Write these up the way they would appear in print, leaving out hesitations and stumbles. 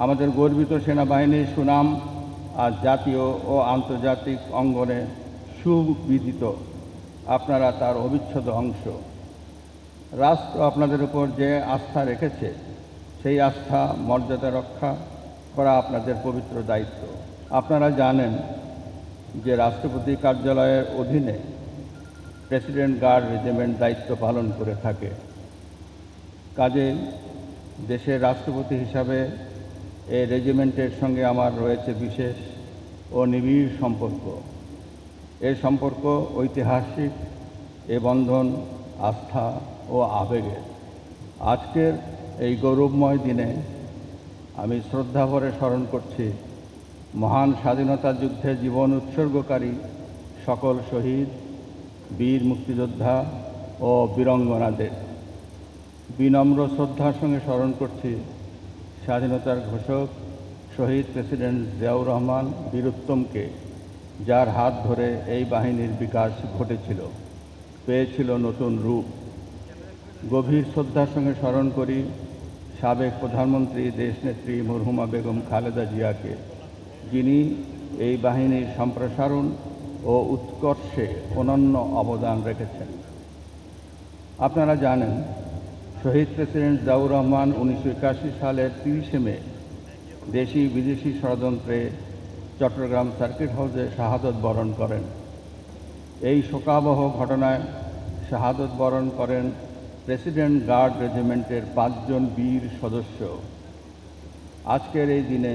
আমাদের গর্বিত সেনাবাহিনীর সুনাম আজ জাতীয় ও আন্তর্জাতিক অঙ্গনে সুবিদিত। আপনারা তার অবিচ্ছেদ্য অংশ। রাষ্ট্র আপনাদের উপর যে আস্থা রেখেছে সেই আস্থা মর্যাদা রক্ষা করা আপনাদের পবিত্র দায়িত্ব। আপনারা জানেন যে রাষ্ট্রপতি কার্যালয়ের অধীনে প্রেসিডেন্ট গার্ড রেজিমেন্ট দায়িত্ব পালন করে থাকে। কাজেই দেশের রাষ্ট্রপতি হিসাবে এই রেজিমেন্টের সঙ্গে আমার রয়েছে বিশেষ ও নিবিড় সম্পর্ক। এই সম্পর্ক ঐতিহাসিক, এ বন্ধন আস্থা ও আবেগের। আজকের এই গৌরবময় দিনে আমি শ্রদ্ধাভরে স্মরণ করছি মহান স্বাধীনতা যুদ্ধে জীবন উৎসর্গকারী সকল শহীদ, বীর মুক্তিযোদ্ধা ও বীরাঙ্গনাদের। বিনম্র শ্রদ্ধার সঙ্গে স্মরণ করছি স্বাধীনতার ঘোষক শহীদ প্রেসিডেন্ট জিয়াউর রহমান বীরোত্তমকে, যার হাত ধরে এই বাহিনীর বিকাশ ঘটেছিল, পেয়েছিল নতুন রূপ। গভীর শ্রদ্ধার সঙ্গে স্মরণ করি সাবেক প্রধানমন্ত্রী দেশনেত্রী মরহুমা বেগম খালেদা জিয়াকে, যিনি এই বাহিনীর সম্প্রসারণ ও উৎকর্ষে অনন্য অবদান রেখেছেন। আপনারা জানেন শহীদ প্রেসিডেন্ট জিয়াউর রহমান 1981 সালের 30শে মে দেশি বিদেশি ষড়যন্ত্রে চট্টগ্রাম সার্কিট হাউসে শাহাদত বরণ করেন। এই শোকাবহ ঘটনায় শাহাদত বরণ করেন প্রেসিডেন্ট গার্ড রেজিমেন্টের 5 জন বীর সদস্য। আজকের এই দিনে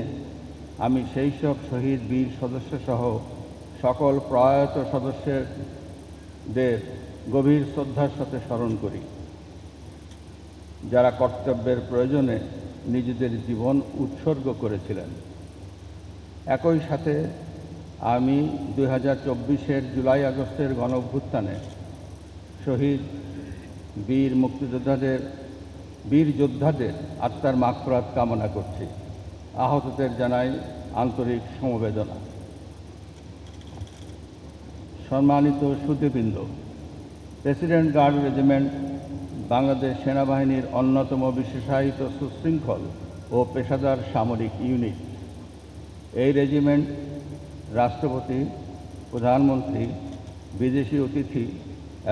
আমি সেই সব শহীদ বীর সদস্যসহ সকল প্রয়াত সদস্যদের গভীর শ্রদ্ধার সাথে স্মরণ করি, যারা কর্তব্যের প্রয়োজনে নিজেদের জীবন উৎসর্গ করেছিলেন। একই সাথে আমি 2024-এর জুলাই আগস্টের গণঅভ্যুত্থানে শহীদ বীর যোদ্ধাদের আত্মার মাগফিরাত কামনা করছি। আহতদের জানাই আন্তরিক সমবেদনা। সম্মানিত সুধীবৃন্দ, প্রেসিডেন্ট গার্ড রেজিমেন্ট বাংলাদেশ সেনাবাহিনীর অন্যতম বিশেষায়িত সুশৃঙ্খল ও পেশাদার সামরিক ইউনিট। এই রেজিমেন্ট রাষ্ট্রপতি, প্রধানমন্ত্রী, বিদেশি অতিথি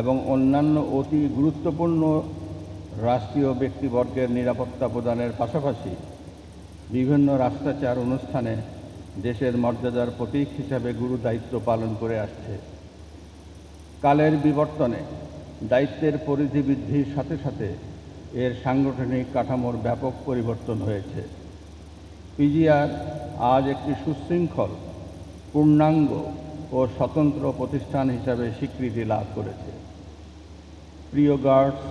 এবং অন্যান্য অতি গুরুত্বপূর্ণ রাষ্ট্রীয় ব্যক্তিবর্গের নিরাপত্তা প্রদানের পাশাপাশি বিভিন্ন রাষ্ট্রাচার অনুষ্ঠানে দেশের মর্যাদার প্রতীক হিসাবে গুরু দায়িত্ব পালন করে আসছে। কালের বিবর্তনে দায়িত্বের পরিধি বৃদ্ধির সাথে সাথে এর সাংগঠনিক কাঠামোর ব্যাপক পরিবর্তন হয়েছে। পিজিআর আজ একটি সুশৃঙ্খল, পূর্ণাঙ্গ ও স্বতন্ত্র প্রতিষ্ঠান হিসাবে স্বীকৃতি লাভ করেছে। প্রিয় গার্ডস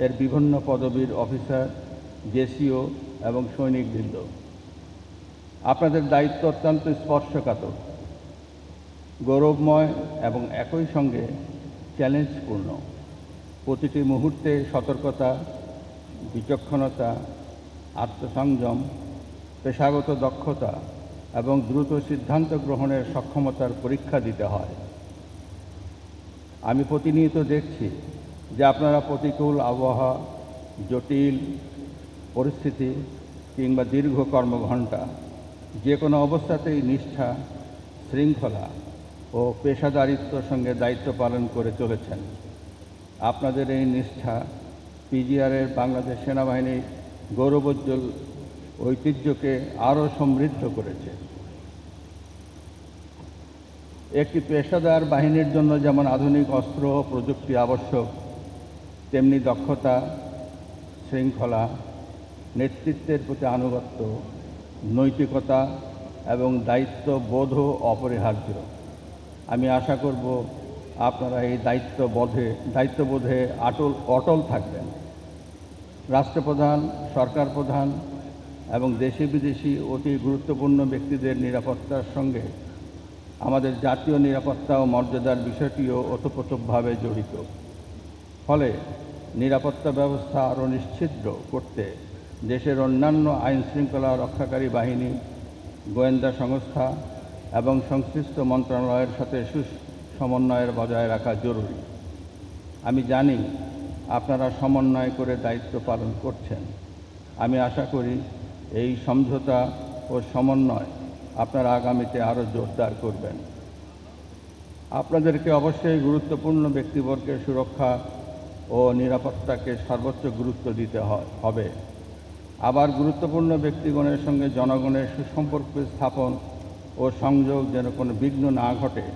এর বিভিন্ন পদবীর অফিসার, জেসিও এবং সৈনিকবৃন্দ, আপনাদের দায়িত্ব অত্যন্ত স্পর্শকাতর, গৌরবময় এবং একই সঙ্গে চ্যালেঞ্জপূর্ণ। প্রতিটি মুহূর্তে সতর্কতা, বিচক্ষণতা, আত্মসংযম, পেশাগত দক্ষতা এবং দ্রুত সিদ্ধান্ত গ্রহণের সক্ষমতার পরীক্ষা দিতে হয়। আমি প্রতিনিয়ত দেখছি যে আপনারা প্রতিকূল আবহাওয়া, জটিল পরিস্থিতি কিংবা দীর্ঘ কর্মঘণ্টা যে কোনো অবস্থাতেই নিষ্ঠা, শৃঙ্খলা ও পেশাদারিত্বের সঙ্গে দায়িত্ব পালন করে চলেছেন। আপনাদের এই নিষ্ঠা পিজিআরের বাংলাদেশ সেনাবাহিনীর গৌরবোজ্জ্বল ঐতিহ্যকে আরও সমৃদ্ধ করেছে। একটি পেশাদার বাহিনীর জন্য যেমন আধুনিক অস্ত্র ও প্রযুক্তি আবশ্যক, তেমনি দক্ষতা, শৃঙ্খলা, নেতৃত্বের প্রতি আনুগত্য, নৈতিকতা এবং দায়িত্ববোধও অপরিহার্য। আমি আশা করব আপনারা এই দায়িত্ববোধে অটল থাকবেন। রাষ্ট্রপ্রধান, সরকার প্রধান এবং দেশি বিদেশি অতি গুরুত্বপূর্ণ ব্যক্তিদের নিরাপত্তার সঙ্গে আমাদের জাতীয় নিরাপত্তা ও মর্যাদার বিষয়টিও ওতপ্রোতভাবে জড়িত। ফলে নিরাপত্তা ব্যবস্থা আরও নিশ্ছিদ্র করতে দেশের অন্যান্য আইনশৃঙ্খলা রক্ষাকারী বাহিনী, গোয়েন্দা সংস্থা এবং সংশ্লিষ্ট মন্ত্রণালয়ের সাথে সমন্বয়ের বজায় রাখা জরুরি। আমি জানি আপনারা সমন্বয় করে দায়িত্ব পালন করছেন। আমি আশা করি এই সমঝোতা ও সমন্বয় আপনারা আগামীতে আরও জোরদার করবেন। আপনাদেরকে অবশ্যই গুরুত্বপূর্ণ ব্যক্তিবর্গের সুরক্ষা ও নিরাপত্তাকে সর্বোচ্চ গুরুত্ব দিতে হবে। আবার গুরুত্বপূর্ণ ব্যক্তিগণের সঙ্গে জনগণের সুসম্পর্ক স্থাপন ও সংযোগ যেন কোনো বিঘ্ন না ঘটে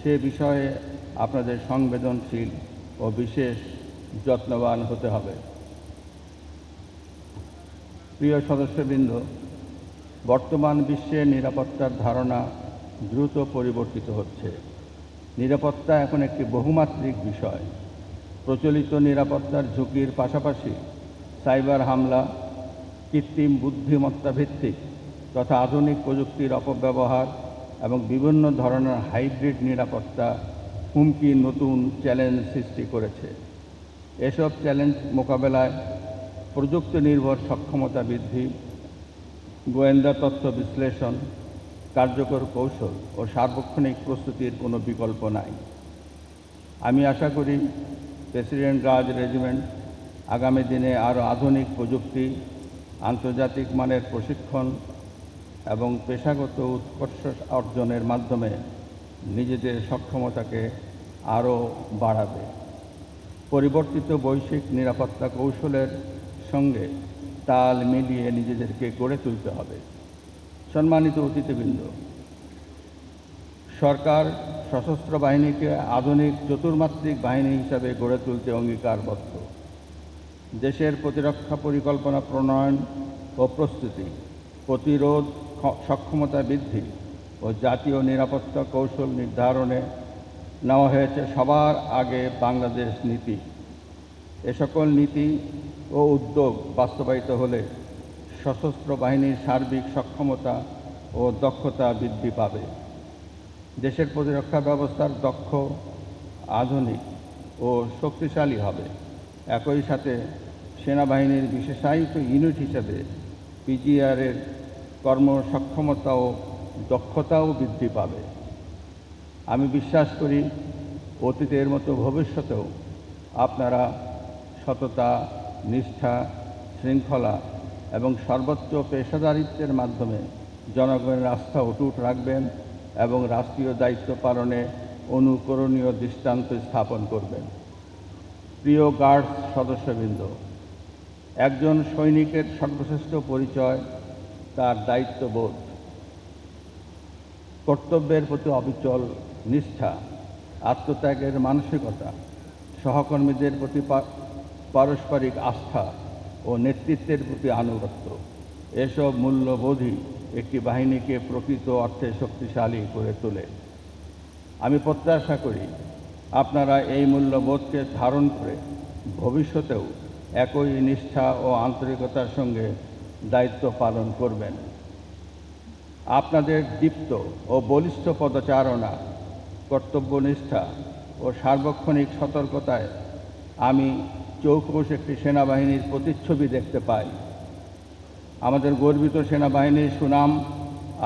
সে বিষয়ে আপনাদের সংবেদনশীল ও বিশেষ যত্নবান হতে হবে। প্রিয় সদস্যবৃন্দ, বর্তমান বিশ্বে নিরাপত্তার ধারণা দ্রুত পরিবর্তিত হচ্ছে। নিরাপত্তা এখন একটি বহুমাত্রিক বিষয়। প্রচলিত নিরাপত্তার ঝুঁকির পাশাপাশি সাইবার হামলা, কৃত্রিম বুদ্ধিমত্তা ভিত্তিক তথা আধুনিক প্রযুক্তির অপব্যবহার এবং বিভিন্ন ধরনের হাইব্রিড নিরাপত্তা হুমকি নতুন চ্যালেঞ্জ সৃষ্টি করেছে। এসব চ্যালেঞ্জ মোকাবেলায় প্রযুক্তি নির্ভর সক্ষমতা বৃদ্ধি, গোয়েন্দা তথ্য বিশ্লেষণ, কার্যকর কৌশল ও সার্বক্ষণিক প্রস্তুতির কোনো বিকল্প নাই। আমি আশা করি প্রেসিডেন্ট গার্ড রেজিমেন্ট আগামী দিনে আরও আধুনিক প্রযুক্তি, আন্তর্জাতিক মানের প্রশিক্ষণ এবং পেশাগত উৎকর্ষ অর্জনের মাধ্যমে নিজেদের সক্ষমতাকে আরও বাড়াবে। পরিবর্তিত বৈশ্বিক নিরাপত্তা কৌশলের সঙ্গে তাল মিলিয়ে নিজেদেরকে গড়ে তুলতে হবে। সম্মানিত অতিথিবৃন্দ, সরকার সশস্ত্র বাহিনীকে আধুনিক চতুর্মাত্রিক বাহিনী হিসাবে গড়ে তুলতে অঙ্গীকারবদ্ধ। দেশের প্রতিরক্ষা পরিকল্পনা প্রণয়ন ও প্রস্তুতি, প্রতিরোধ সক্ষমতা বৃদ্ধি ও জাতীয় নিরাপত্তা কৌশল নির্ধারণে নেওয়া হয়েছে সবার আগে বাংলাদেশ নীতি। এ সকল নীতি ও উদ্যোগ বাস্তবায়িত হলে সশস্ত্র বাহিনীর সার্বিক সক্ষমতা ও দক্ষতা বৃদ্ধি পাবে। দেশের প্রতিরক্ষা ব্যবস্থার দক্ষ, আধুনিক ও শক্তিশালী হবে। একই সাথে সেনাবাহিনীর বিশেষায়িত ইউনিট হিসেবে পিজিআরের কর্মসক্ষমতা ও দক্ষতাও বৃদ্ধি পাবে। আমি বিশ্বাস করি অতীতের মতো ভবিষ্যতেও আপনারা সততা, নিষ্ঠা, শৃঙ্খলা এবং সর্বোচ্চ পেশাদারিত্বের মাধ্যমে জনগণের আস্থা অটুট রাখবেন এবং রাষ্ট্রীয় দায়িত্ব পালনে অনুকরণীয় দৃষ্টান্ত স্থাপন করবেন। প্রিয় গার্ডস সদস্যবৃন্দ, একজন সৈনিকের সর্বশ্রেষ্ঠ পরিচয় তার দায়িত্ববোধ, কর্তব্যের প্রতি অবিচল নিষ্ঠা, আত্মত্যাগের মানসিকতা, সহকর্মীদের প্রতি পারস্পরিক আস্থা ও নেতৃত্বের প্রতি আনুগত্য। এসব মূল্যবোধই একটি বাহিনীকে প্রকৃত অর্থে শক্তিশালী করে তোলে। আমি প্রত্যাশা করি আপনারা এই মূল্যবোধকে ধারণ করে ভবিষ্যতেও একই নিষ্ঠা ও আন্তরিকতার সঙ্গে দায়িত্ব পালন করবেন। আপনাদের দীপ্ত ও বলিষ্ঠ পদচারণা, কর্তব্যনিষ্ঠা ও সার্বক্ষণিক সতর্কতায় আমি চৌকস একটি সেনাবাহিনীর প্রতিচ্ছবি দেখতে পাই। আমাদের গর্বিত সেনাবাহিনীর সুনাম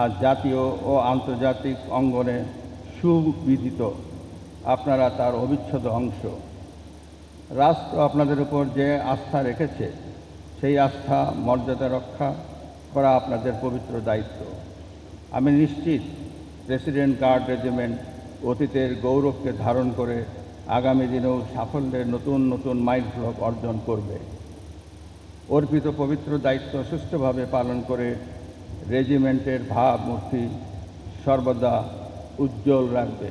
আজ জাতীয় ও আন্তর্জাতিক অঙ্গনে সুবিদিত। আপনারা তার অবিচ্ছেদ্য অংশ। রাষ্ট্র আপনাদের উপর যে আস্থা রেখেছে সেই আস্থা মর্যাদা রক্ষা করা আপনাদের পবিত্র দায়িত্ব। আমি নিশ্চিত প্রেসিডেন্ট গার্ড রেজিমেন্ট অতীতের গৌরবকে ধারণ করে আগামী দিনেও সাফল্যের নতুন নতুন মাইলফলক অর্জন করবে। অর্পিত পবিত্র দায়িত্ব সুষ্ঠুভাবে পালন করে রেজিমেন্টের ভাবমূর্তি সর্বদা উজ্জ্বল রাখবে।